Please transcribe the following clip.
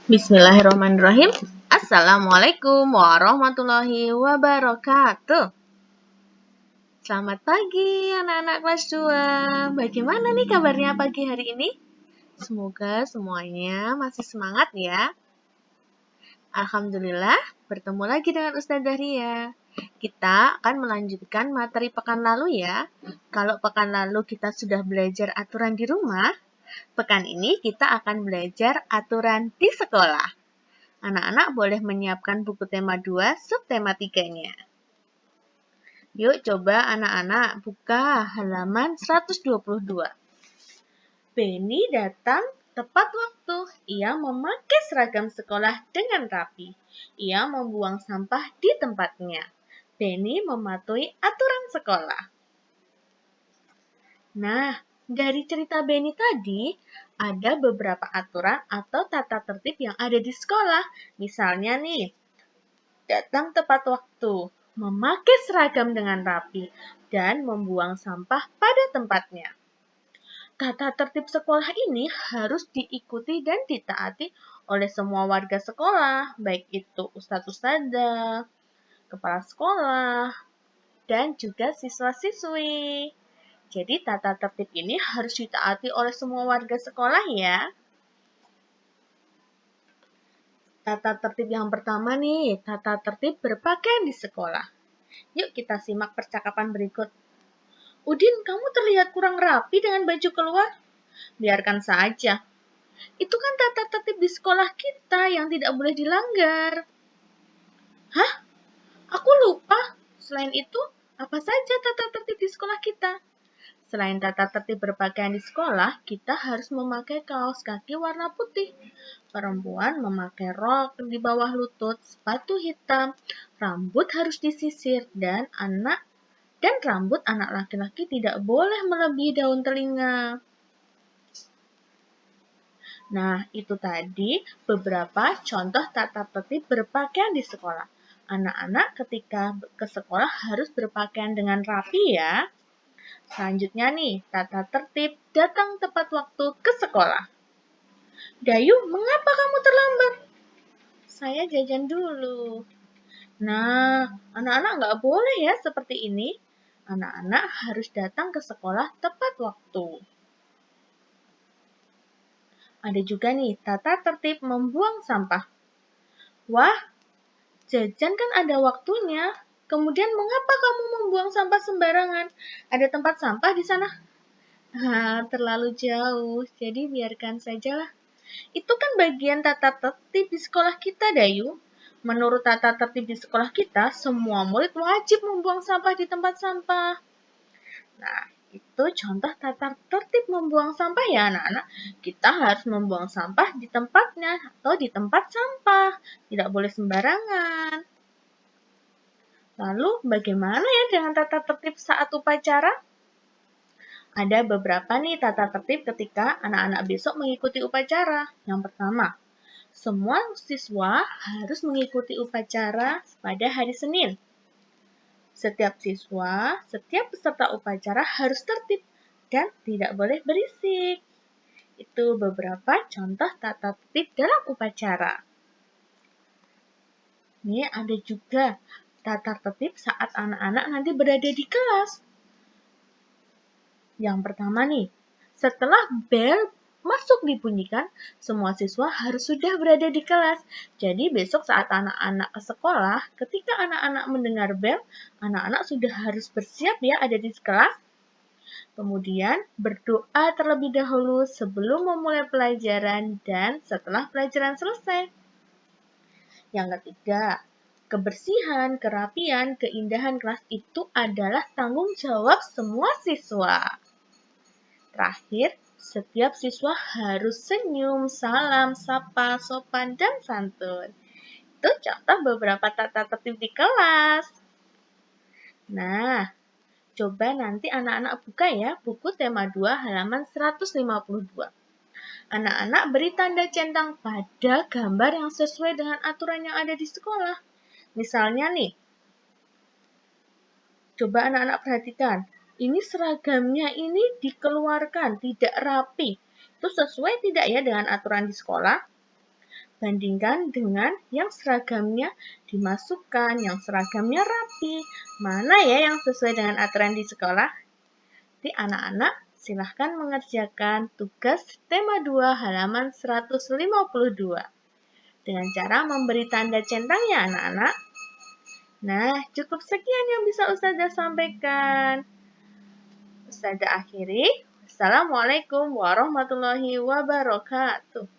Bismillahirrahmanirrahim. Assalamualaikum warahmatullahi wabarakatuh. Selamat pagi anak-anak kelas 2. Bagaimana nih kabarnya pagi hari ini? Semoga semuanya masih semangat ya. Alhamdulillah, bertemu lagi dengan Ustazah Ria. Kita akan melanjutkan materi pekan lalu ya. Kalau pekan lalu kita sudah belajar aturan di rumah, pekan ini kita akan belajar aturan di sekolah. Anak-anak boleh menyiapkan buku tema 2, subtema 3-nya. Yuk coba anak-anak buka halaman 122. Benny datang tepat waktu. Ia memakai seragam sekolah dengan rapi. Ia membuang sampah di tempatnya. Benny mematuhi aturan sekolah. Nah, dari cerita Benny tadi, ada beberapa aturan atau tata tertib yang ada di sekolah. Misalnya nih, datang tepat waktu, memakai seragam dengan rapi, dan membuang sampah pada tempatnya. Tata tertib sekolah ini harus diikuti dan ditaati oleh semua warga sekolah, baik itu ustadz-ustadzah, kepala sekolah, dan juga siswa-siswi. Jadi tata tertib ini harus ditaati oleh semua warga sekolah ya. Tata tertib yang pertama nih, tata tertib berpakaian di sekolah. Yuk kita simak percakapan berikut. Udin, kamu terlihat kurang rapi dengan baju keluar. Biarkan saja. Itu kan tata tertib di sekolah kita yang tidak boleh dilanggar. Hah? Aku lupa. Selain itu, apa saja tata tertib di sekolah kita? Selain tata tertib berpakaian di sekolah, kita harus memakai kaos kaki warna putih. Perempuan memakai rok di bawah lutut, sepatu hitam, rambut harus disisir, dan rambut anak laki-laki tidak boleh melebihi daun telinga. Nah, itu tadi beberapa contoh tata tertib berpakaian di sekolah. Anak-anak ketika ke sekolah harus berpakaian dengan rapi ya. Selanjutnya nih, tata tertib datang tepat waktu ke sekolah. Dayu, mengapa kamu terlambat? Saya jajan dulu. Nah, anak-anak nggak boleh ya seperti ini. Anak-anak harus datang ke sekolah tepat waktu. Ada juga nih, tata tertib membuang sampah. Wah, jajan kan ada waktunya. Kemudian mengapa kamu membuang sampah sembarangan? Ada tempat sampah di sana? Terlalu jauh, jadi biarkan sajalah. Itu kan bagian tata tertib di sekolah kita, Dayu. Menurut tata tertib di sekolah kita, semua murid wajib membuang sampah di tempat sampah. Nah, itu contoh tata tertib membuang sampah ya anak-anak. Kita harus membuang sampah di tempatnya atau di tempat sampah. Tidak boleh sembarangan. Lalu bagaimana ya dengan tata tertib saat upacara? Ada beberapa nih tata tertib ketika anak-anak besok mengikuti upacara. Yang pertama, semua siswa harus mengikuti upacara pada hari Senin. Setiap siswa, setiap peserta upacara harus tertib dan tidak boleh berisik. Itu beberapa contoh tata tertib dalam upacara. Ini ada juga tata tertib saat anak-anak nanti berada di kelas. Yang pertama nih, setelah bel masuk dibunyikan, semua siswa harus sudah berada di kelas. Jadi besok saat anak-anak ke sekolah, ketika anak-anak mendengar bel, anak-anak sudah harus bersiap ya ada di kelas. Kemudian berdoa terlebih dahulu sebelum memulai pelajaran dan setelah pelajaran selesai. Yang ketiga, kebersihan, kerapian, keindahan kelas itu adalah tanggung jawab semua siswa. Terakhir, setiap siswa harus senyum, salam, sapa, sopan, dan santun. Itu contoh beberapa tata tertib di kelas. Nah, coba nanti anak-anak buka ya buku tema 2 halaman 152. Anak-anak beri tanda centang pada gambar yang sesuai dengan aturan yang ada di sekolah. Misalnya nih, coba anak-anak perhatikan. Ini seragamnya ini dikeluarkan, tidak rapi. Itu sesuai tidak ya dengan aturan di sekolah? Bandingkan dengan yang seragamnya dimasukkan, yang seragamnya rapi. Mana ya yang sesuai dengan aturan di sekolah? Jadi anak-anak silahkan mengerjakan tugas tema 2 halaman 152 dengan cara memberi tanda centangnya anak-anak. Nah, cukup sekian yang bisa Ustazah sampaikan. Ustazah akhiri. Assalamualaikum warahmatullahi wabarakatuh.